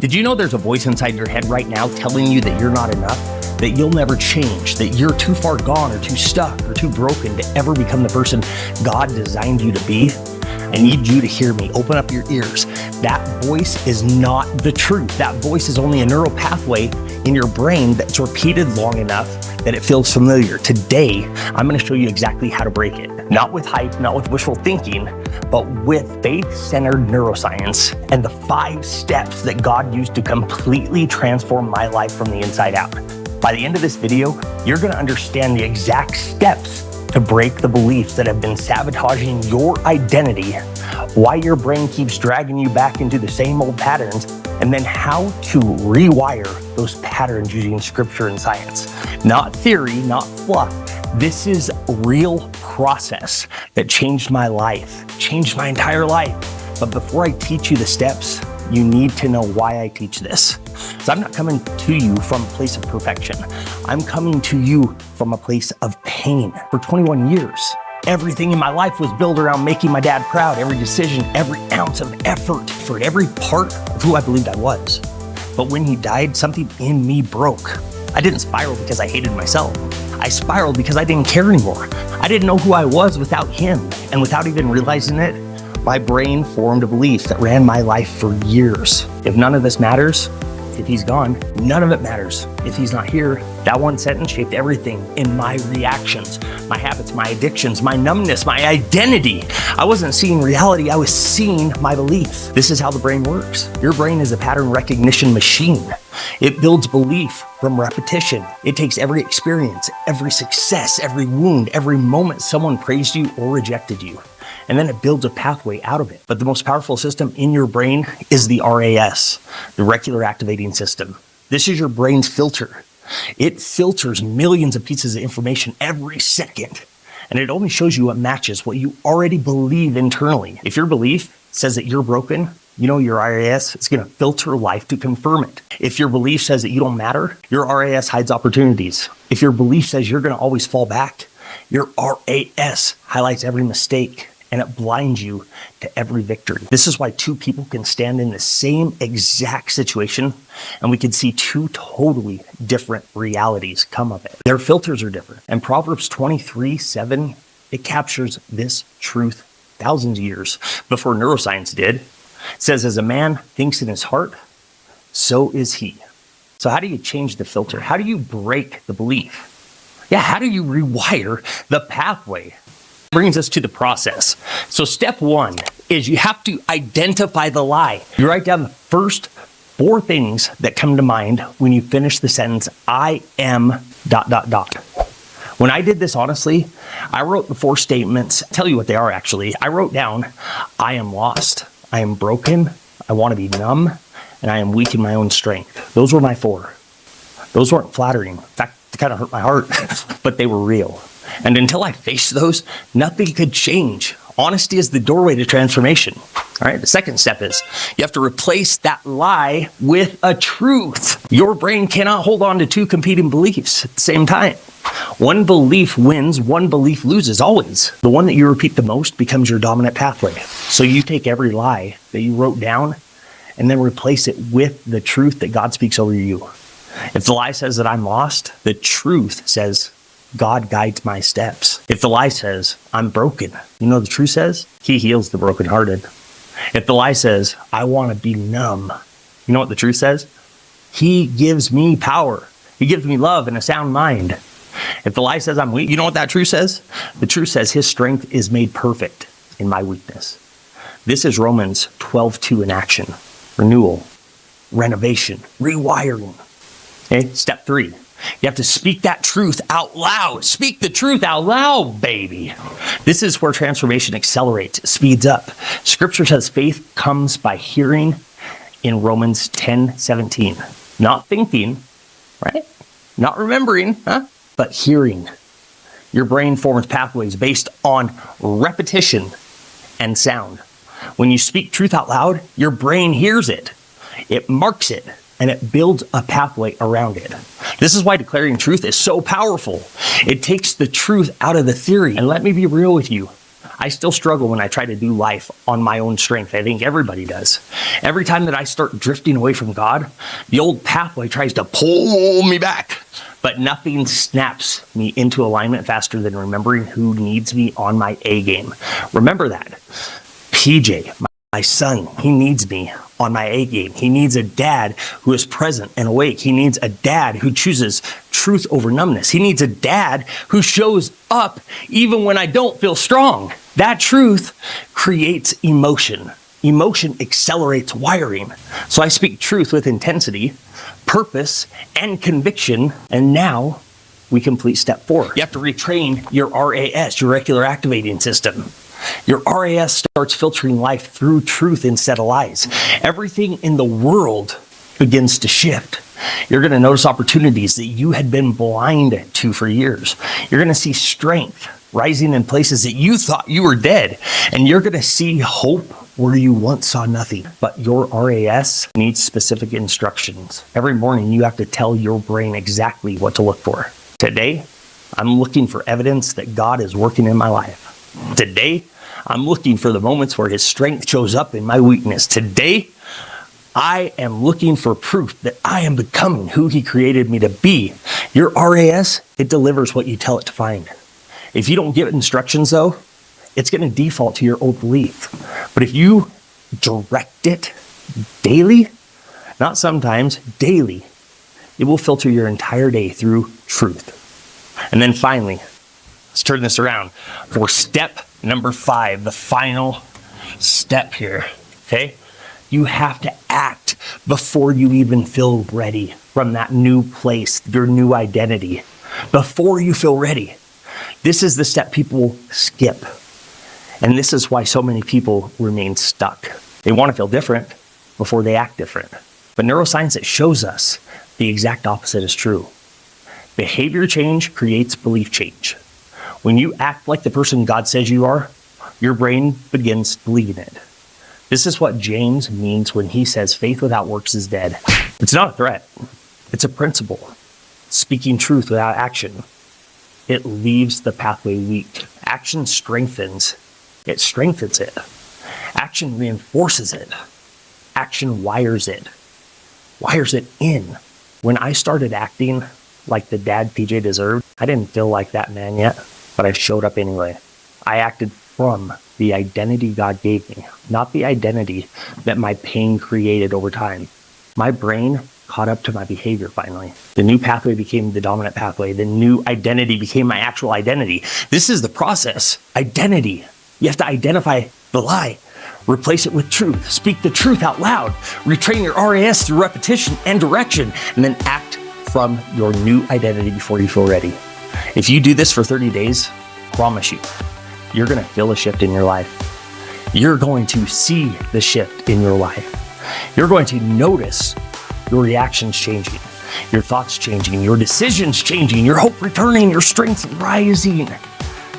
Did you know there's a voice inside your head right now telling you that you're not enough, that you'll never change, that you're too far gone or too stuck or too broken to ever become the person God designed you to be? I need you to hear me. Open up your ears. That voice is not the truth. That voice is only a neural pathway in your brain that's repeated long enough that it feels familiar. Today, I'm going to show you exactly how to break it. Not with hype, not with wishful thinking, but with faith-centered neuroscience and the 5 steps that God used to completely transform my life from the inside out. By the end of this video, you're going to understand the exact steps to break the beliefs that have been sabotaging your identity, why your brain keeps dragging you back into the same old patterns, and then how to rewire those patterns using scripture and science. Not theory, not fluff. This is a real process that changed my life, changed my entire life. But before I teach you the steps, you need to know why I teach this. So I'm not coming to you from a place of perfection. I'm coming to you from a place of pain. For 21 years, everything in my life was built around making my dad proud. Every decision, every ounce of effort for every part of who I believed I was. But when he died, something in me broke. I didn't spiral because I hated myself. I spiraled because I didn't care anymore. I didn't know who I was without him. And without even realizing it, my brain formed a belief that ran my life for years. If none of this matters, if he's gone, none of it matters. If he's not here, that one sentence shaped everything in my reactions, my habits, my addictions, my numbness, my identity. I wasn't seeing reality, I was seeing my belief. This is how the brain works. Your brain is a pattern recognition machine. It builds belief from repetition. It takes every experience, every success, every wound, every moment someone praised you or rejected you. And then it builds a pathway out of it. But the most powerful system in your brain is the RAS, the reticular activating system. This is your brain's filter. It filters millions of pieces of information every second. And it only shows you what matches what you already believe internally. If your belief says that you're broken, you know your RAS is going to filter life to confirm it. If your belief says that you don't matter, your RAS hides opportunities. If your belief says you're going to always fall back, your RAS highlights every mistake and it blinds you to every victory. This is why 2 people can stand in the same exact situation and we can see 2 totally different realities come of it. Their filters are different. And Proverbs 23:7, it captures this truth thousands of years before neuroscience did. It says, as a man thinks in his heart, so is he. So how do you change the filter? How do you break the belief? Yeah, how do you rewire the pathway? Brings us to the process. So step 1 is you have to identify the lie. You write down the first 4 things that come to mind when you finish the sentence, I am ... When I did this, honestly, I wrote the 4 statements. I'll tell you what they are actually. I wrote down, I am lost, I am broken, I want to be numb, and I am weak in my own strength. Those were my 4. Those weren't flattering. In fact, it kind of hurt my heart, but they were real. And until I faced those, nothing could change. Honesty is the doorway to transformation. All right, the second step is you have to replace that lie with a truth. Your brain cannot hold on to 2 competing beliefs at the same time. One belief wins, one belief loses, always. The one that you repeat the most becomes your dominant pathway. So you take every lie that you wrote down and then replace it with the truth that God speaks over you. If the lie says that I'm lost, the truth says, God guides my steps. If the lie says, I'm broken, you know the truth says? He heals the brokenhearted. If the lie says, I want to be numb, you know what the truth says? He gives me power. He gives me love and a sound mind. If the lie says I'm weak, you know what that truth says? The truth says his strength is made perfect in my weakness. This is Romans 12:2 in action. Renewal, renovation, rewiring. Okay, step 3. You have to speak that truth out loud. Speak the truth out loud, baby. This is where transformation accelerates, speeds up. Scripture says faith comes by hearing in Romans 10:17. Not thinking, right? Not remembering, but hearing. Your brain forms pathways based on repetition and sound. When you speak truth out loud, your brain hears it. It marks it. And it builds a pathway around it. This is why declaring truth is so powerful. It takes the truth out of the theory. And let me be real with you. I still struggle when I try to do life on my own strength. I think everybody does. Every time that I start drifting away from God, the old pathway tries to pull me back. But nothing snaps me into alignment faster than remembering who needs me on my A game. Remember that. PJ, my son, he needs me on my A game. He needs a dad who is present and awake. He needs a dad who chooses truth over numbness. He needs a dad who shows up even when I don't feel strong. That truth creates emotion. Emotion accelerates wiring. So I speak truth with intensity, purpose, and conviction. And now we complete step 4. You have to retrain your RAS, your reticular activating system. Your RAS starts filtering life through truth instead of lies. Everything in the world begins to shift. You're going to notice opportunities that you had been blind to for years. You're going to see strength rising in places that you thought you were dead. And you're going to see hope where you once saw nothing. But your RAS needs specific instructions. Every morning you have to tell your brain exactly what to look for. Today, I'm looking for evidence that God is working in my life. Today, I'm looking for the moments where his strength shows up in my weakness. Today, I am looking for proof that I am becoming who he created me to be. Your RAS, it delivers what you tell it to find. If you don't give it instructions though, it's going to default to your old belief. But if you direct it daily, not sometimes, daily, it will filter your entire day through truth. And then finally, let's turn this around for step number 5, the final step here, okay? You have to act before you even feel ready from that new place, your new identity, before you feel ready. This is the step people skip. And this is why so many people remain stuck. They want to feel different before they act different. But neuroscience, it shows us the exact opposite is true. Behavior change creates belief change. When you act like the person God says you are, your brain begins believing it. This is what James means when he says faith without works is dead. It's not a threat. It's a principle. Speaking truth without action, it leaves the pathway weak. Action strengthens. It strengthens it. Action reinforces it. Action wires it. Wires it in. When I started acting like the dad PJ deserved, I didn't feel like that man yet, but I showed up anyway. I acted from the identity God gave me, not the identity that my pain created over time. My brain caught up to my behavior finally. The new pathway became the dominant pathway. The new identity became my actual identity. This is the process. Identity. You have to identify the lie, replace it with truth, speak the truth out loud, retrain your RAS through repetition and direction, and then act from your new identity before you feel ready. If you do this for 30 days, promise you, you're going to feel a shift in your life. You're going to see the shift in your life. You're going to notice your reactions changing, your thoughts changing, your decisions changing, your hope returning, your strength rising,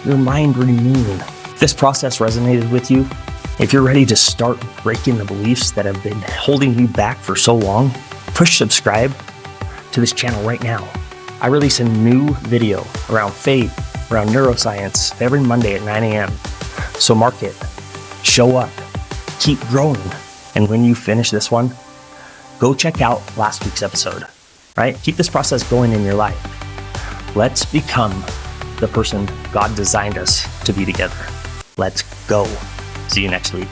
your mind renewing. If this process resonated with you, if you're ready to start breaking the beliefs that have been holding you back for so long, push subscribe to this channel right now. I release a new video around faith, around neuroscience every Monday at 9 a.m. So mark it, show up, keep growing. And when you finish this one, go check out last week's episode, right? Keep this process going in your life. Let's become the person God designed us to be together. Let's go. See you next week.